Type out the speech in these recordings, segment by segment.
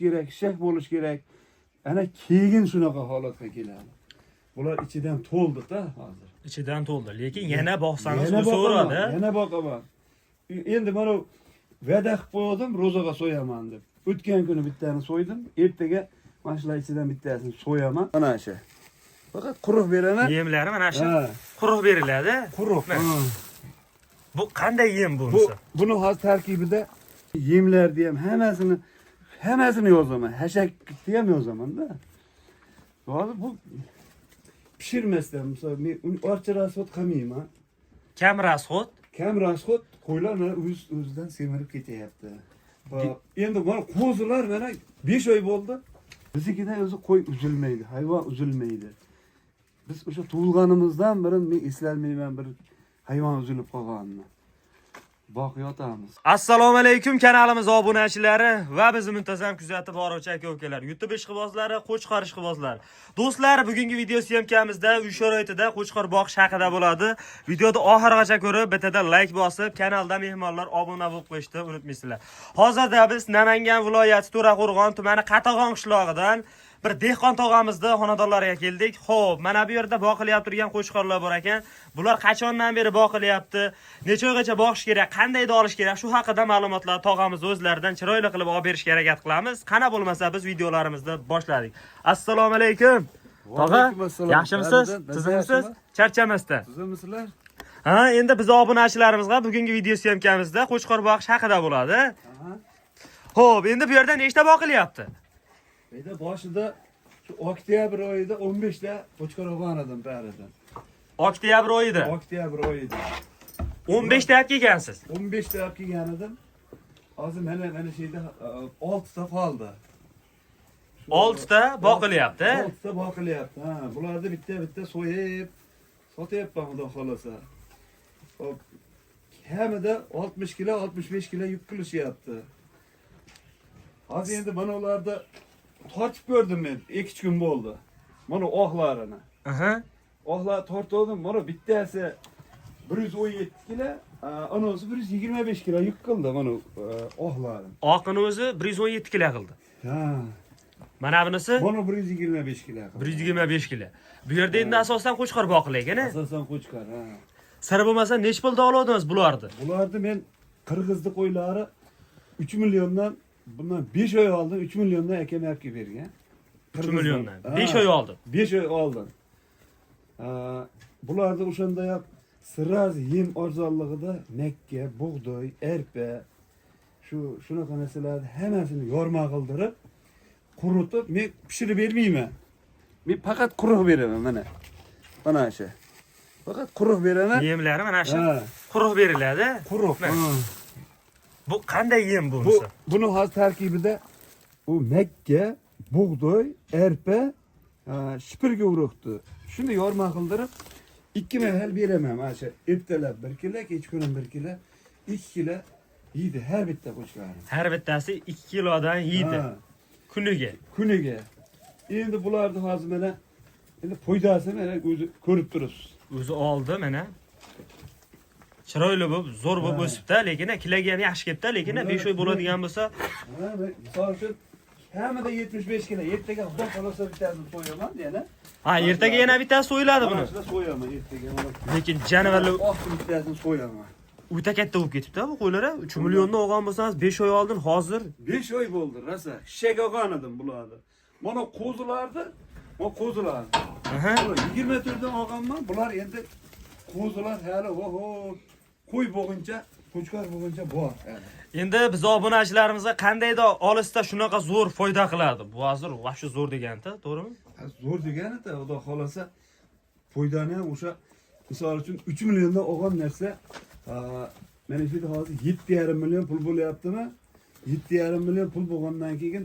kerak, shak bo'lish kerak. Ana keyin shunaqa holatga keladi. Bular ichidan to'ldi-da hozir. İçidan to'ldi, lekin yana boqsangiz Yana o'saveradi. Yana boqaman. Endi mana va'da qilib qo'ydim, ro'zaga so'yaman deb. O'tgan kuni bittani so'ydim, ertaga mana shular ichidan bittasini so'yaman. Mana shu. Faqat quruq beraman. Yemlari mana shu quruq beriladi. Quruq. Bu qanday yem Bu bunisi? buni hozir tarkibida yemlarni ham hammasini yozaman. Hashakni ham yozaman-da. Hozir bu pishirmasdan, misol men orcha rasxod qilmayman. Kam rasxod? Kam rasxod qo'ylarni o'zidan semirib ketyapti. Endi mana qo'zilar mana 5 oy bo'ldi. Biznikidan o'zi qo'y uzilmaydi, hayvon uzilmaydi. Biz o'sha tug'ilganimizdan beri men eslolmayman bir hayvon uzilib qolganini. Boqyotamiz. Assalomu alaykum kanalimiz obunachilari va bizni muntazam kuzatib boruvchi aka-ukalar, YouTube ishqibozlari, qo'chqor ishqibozlari. Do'stlar, bugungi video syomkamizda uy sharoitida qo'chqor boqish haqida bo'ladi. Videoni oxirigacha ko'rib, bitada like bosib, kanalda mehmonlar obuna bo'lib qo'yishni unutmaysizlar. Hozirda biz Namangan viloyati To'raqo'rg'on tumani Qatag'on qishlog'idan bir dehqon tog'amizda xonadonlariga keldik. Xo'p, mana bu yerda boqilyapti turgan qo'chqorlar bor ekan. Bular qachondan beri boqilyapti? Necha oygacha boqish kerak? Qanday olish kerak? Shu haqida ma'lumotlar tog'amiz o'zlaridan chiroyli qilib olib berishga harakat qilamiz. Qana bo'lmasa biz videolarimizni boshladik. Assalomu alaykum. Tog'a, yaxshimisiz? Tuzimisiz? Charchamasdan. Tuzimmisizlar? Ha, endi biz obunachilarimizga bugungi video syomkamizda qo'chqor boqish haqida bo'ladi. Xo'p, endi bu yerda nechta boqilyapti? Boshida shu oktyabr oyida 15 ta qo'chqor olgan edim baridan. Oktyabr oyida. Oktyabr oyida. 15 ta olib kelgansiz. 15 ta olib kelgan edim. Hozir mana şeyda 6 ta qoldi. 6 ta boqilyapti. 6 ta boqilyapti. Ha, bularni bitta so'yib sotyapman xudo xolasa. Hop. Hamida 60 kilo, 65 kilo yuk qilishyapti. Hozir endi mana ularda tortib ko'rdim men, 2 kun bo'ldi. Mana oqlarini. Oqlar tortdim, mana bittasi 117 kilo, anasi 125 kilo yuk qildi mana oqlari. Oqini o'zi 117 kilo qildi. Ha. Mana bunisi? Mana 125 kilo. 125 kilo. Bu yerda endi asosan qo'chqor boqilar-ekan. Asosan qo'chqor, ha. Sir bo'lmasa nech pulda olodingiz bularni? Bularni men Qirg'izning qo'ylari 3 milliondan, bundan 5 oy oldin 3 milliondan akam olib bergan. 3 milliondan. 5 oy oldin. 5 oy oldin. Bularda o'shanda ham sirraz yem arzonligida makka, bug'doy, arpa, shunaqa narsalarni hammasini yorma qildirib, quritib men pishirib bermayman. Men faqat quruq beraman mana. Mana shu. Faqat quruq beraman. Yemlari mana shu quruq beriladi. Quruq. Bu qanday yem bunisi? Buni hozir tarkibida u makka, bug'doy, arpa, shipirga urug'di. Shuni yorma qildirib 2 mahal beraman. Mana shu ertalab 1 kilo, kechqurun 1 kilo, 2 kilo yeydi har bitta qo'chqari. Har bittasi 2 kilodan yeydi. Kuniga. Kuniga. Endi bularni hozir mana endi foydasini mana o'zi ko'rib turibsiz. O'zi oldi mana. Chiroyli bo'lib, zo'r bo'lib o'sibdi, lekin kiloga ham yaxshi ketdi, lekin 5 oy bo'ladigan bo'lsa, misol uchun kamida 75 kilo. Ertaga xudo xolasa bittasini so'yaman yana. Ha, ertaga yana bittasi so'yiladi buni. Mana so'yaman ertaga. Lekin janavarlar bittasini so'yaman. o'ta katta bo'lib ketibdi bu qo'ylar. 3 millionni olgan bo'lsangiz 5 oy oldin, hozir 5 oy bo'ldi, rosa. Shak olgan edim bularni. Mana qo'zilarni, bu qo'zilar. 24 dan olganman. Bular endi qo'zilar hali qo'y bo'g'incha, qo'chqor bo'g'incha bor. endi biz obunachilarimizga qandayda olisda shunaqa zo'r foyda qiladi. Bu hozir vaqti zo'r deganda, to'g'rimi? Zo'r degani-da, xudo xolasa foydani ham o'sha misol uchun 3 milliondan olgan narsa mana shu hozir 7,5 million pul bo'lyaptimi? 7,5 million pul bo'lgandan keyin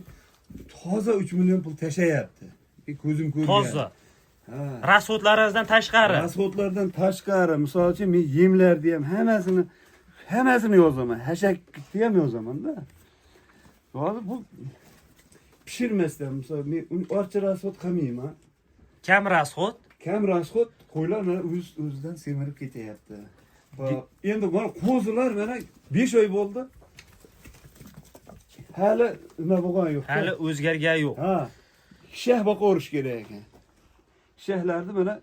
toza 3 million pul tashlayapti. Ko'zim ko'rgan. Toza. Rasxodlaringizdan tashqari. Rasxodlardan tashqari, misol uchun men yemlarni ham hammasini yozaman. Hashakni ham yozaman-da. Hozir bu pishirmasdan, misol men orcha rasxod qilmayman. Kam rasxod? Kam rasxod qo'ylarni o'zidan semirib ketyapti. Endi mana qo'zilar mana 5 oy bo'ldi. hali nima bo'lgan yo'q. Hali o'zgargani yo'q. Ha. Sheh boqorish kerak ekan. Shehlarni mana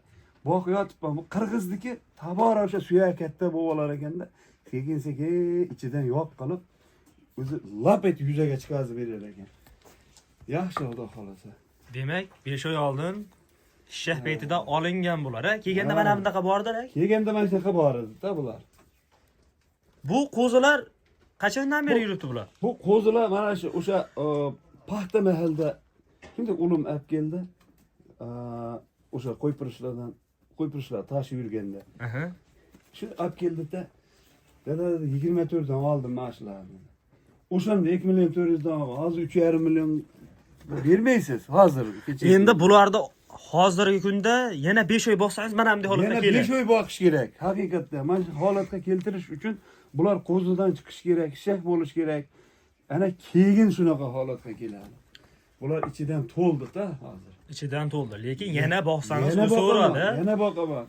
boqyotibman. Bu qirg'izniki tabora o'sha suyak katta bo'lar ekanda, sekin-sekin ichidan yoq qilib o'zi lap et yuzaga chiqazib berar ekan. Yaxshi xudo xolasa. Demak, 5 oy oldin shah paytida olingan bular, ha? Kelganda mana bunaqa bordilar. Kelganda mana shunaqa bor edi-da bular. Bu qo'zilar qachondan beri yuribdi bular? Bu qo'zilar mana shu o'sha paxta mahalda kimdir ulim olib keldi. O'sha qo'ypirishlar tashib yurganda. Aha. Shu olib keldi-da. Dada 24 dan oldim mashlarni. O'shanda 2 million 400 dan oldim. Hozir 3,5 million bermaysiz hozir. Endi bularda hozirgi kunda yana 5 oy boqsangiz mana bunday holatga Yana keladi. 5 oy boqish kerak. Haqiqatda mana shu holatga keltirish uchun bular qo'zidan chiqish kerak, shak bo'lish kerak. Ana keyin shunaqa holatga keladi. Bular ichidan to'ldi-da hozir. Ichidan to'ldi, lekin yana boqsangiz Yana o'saveradi. Yana boqaman.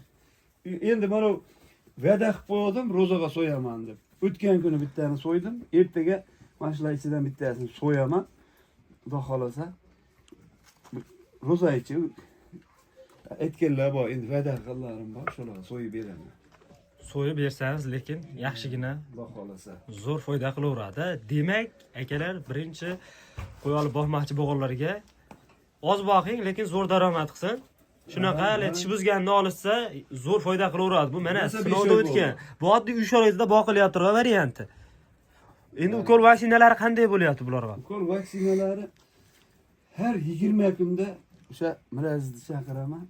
Endi mana va'da qilib qo'ydim, ro'zaga so'yaman deb. O'tgan kuni bittani so'ydim, ertaga mana shular ichidan bittasini so'yaman. Xudo xolasa. Ro'za ichi aytganlar bor, endi va'da qilganlarim bor, shularni so'yib beraman. So'yib bersangiz, lekin yaxshigina Xudo xolasa. zo'r foyda qilaveradi. Demak, akalar, birinchi qo'y olib boqmoqchi bo'lganlarga oz boqing, lekin zo'r daromad qilsin. Shunaqa tish buzganni olishsa, zo'r foyda qilaveradi. Bu mana Bo'lmasa sinovda besh oy o'tgan. Bu oddiy uy sharoitida boqilyapti varianti. Endi ukol vaksinalari qanday bo'lyapti bularga? Ukol vaksinalari har 20 kunda o'sha murazni chaqiraman.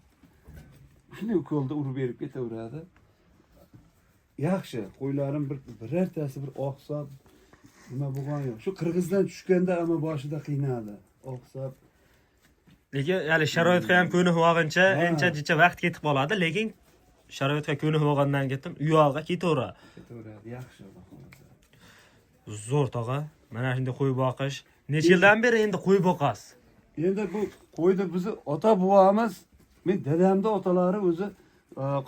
Shunday ukolda urib berib ketaveradi. Yaxshi, qo'ylarim birortasi bir oqsab nima bo'lgan yo'q. Shu qirg'izdan tushganda ama boshida qiynadi. Oqsab. Lekin hali sharoitga ham ko'nib olguncha ancha-jicha vaqt ketib qoladi, lekin sharoitga ko'nib olgandan keyin uyog'iga ketaveradi. Ketaveradi, yaxshi xudo xolasa. Zo'r tog'a. Mana shunday qo'y boqish. Necha yildan beri endi qo'y boqasiz? Endi bu qo'yda bizni ota buvomiz, men dadamda otalari o'zi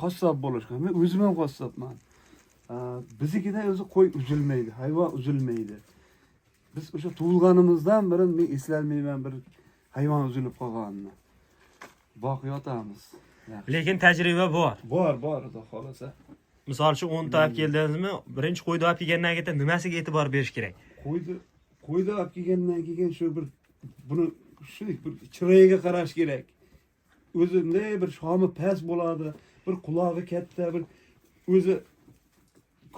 qassob bo'lishgan. Men o'zim ham qassobman. Biznikida o'zi qo'y uzilmaydi, hayvon uzilmaydi. Biz o'sha tug'ilganimizdan beri men eslolmayman bir hayvon uzilib qolganini. Boqyotamiz. Lekin tajriba bor. Bor, xudo xolasa. Misol uchun 10 ta olib keldingizmi, birinchi qo'yni olib kelgandan keyin nimasiga e'tibor berish kerak? Qo'yda olib kelgandan keyin shu bir buni shunday bir chiroyiga qarash kerak. O'zimda bir shomi past bo'ladi, bir qulog'i katta, bir o'zi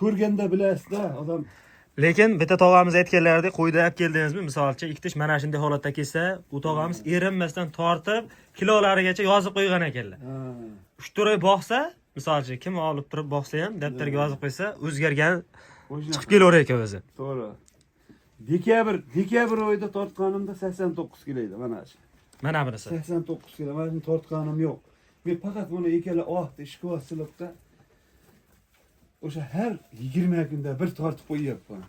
ko'rganda bilasizda odam. Lekin bitta tog'amiz aytganlaridek, qo'yni olib keldingizmi, misol uchun ikkitish mana shunday holatda kelsa, u tog'amiz erinmasdan tortib, kilolarigacha yozib qo'ygan ekanlar. 3-4 oy boqsa, misol uchun kim olib turib boqsa ham daftarga yozib qo'ysa, o'zgargan chiqib kelaver ekan o'zi. To'g'ri. Dekabr oyida tortganimda 89 kilo edi mana shu. Mana bunisi. 89 kilo. Men tortganim yo'q. Men faqat buni ikkala ohda ishqosilibda o'sha har 20 kunda bir tortib qo'yyapman.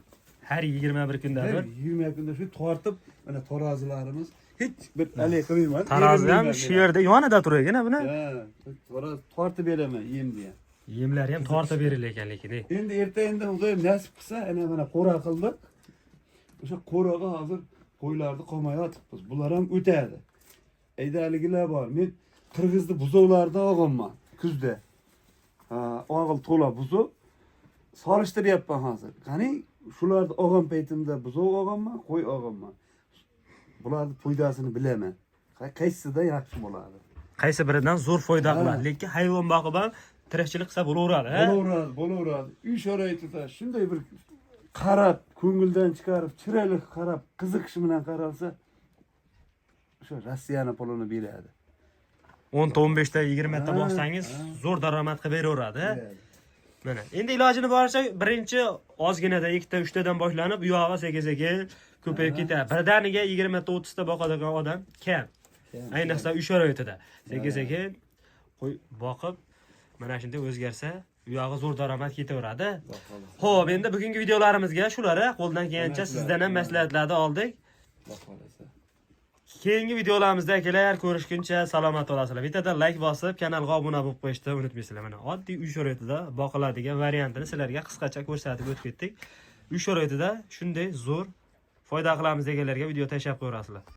Har 21 kunda bir. Har 20 kunda shu tortib, mana tarozilarimiz hech bir alay qilmayman. Tarozi ham shu yerda yonida turgan buni. Ha, taroz tortib beraman yemni ham. Yemlari ham tortib berilar ekan lekin. Endi erta Xudoyim nasib qilsa, ana mana qo'ra qildik. O'sha qo'raga hozir qo'ylarni qolmayotibmiz. Bular ham o'tadi. Aydaligilar bor. Men qirg'izni buzovlardan olganman kuzda. O'g'il to'la buzov solishtiryapman hozir. Qani shularni olgan paytimda buzov olganman, qo'y olganman. Bularning foydasini bilaman. Qaysida yaxshi bo'ladi? Qaysi biridan zo'r foyda qiladi, lekin hayvon boqib ham tirikchilik qilsa bo'laveradi, ha? Bo'laveradi. Uy sharoitida shunday bir qarab, ko'ngildan chiqarib, chiroyli qarab, qiziqish bilan qaralsa, o'sha Rossiyani pulini beradi. 10 ta 15 ta 20 ta boqsangiz zo'r daromad qilib beraveradi. Mana endi ilojini boricha birinchi ozginada 2 ta 3 tadan boshlanib, u yog'iga sekin-sekin ko'payib ketadi. Birdaniga 20 ta 30 ta boqadigan odam kam. Ayniqsa uy sharoitida. Sekin-sekin qo'y boqib mana shunday o'zgarsa, u yog'i zo'r daromad ketaveradi. Xo'p, endi bugungi videolarimizga shular, qo'ldan kelgancha sizdan ham maslahatlarni oldik. Keyingi videolarimizda akalar ko'rishguncha salomat bo'lasizlar. Bittadan like bosib, kanalga obuna bo'lib qo'yishni unutmaysizlar. Mana oddiy uy sharoitida boqiladigan variantini sizlarga qisqacha ko'rsatib o'tib ketdik. Uy sharoitida shunday zo'r foyda qilamiz deganlarga video tashlab qo'yasizlar.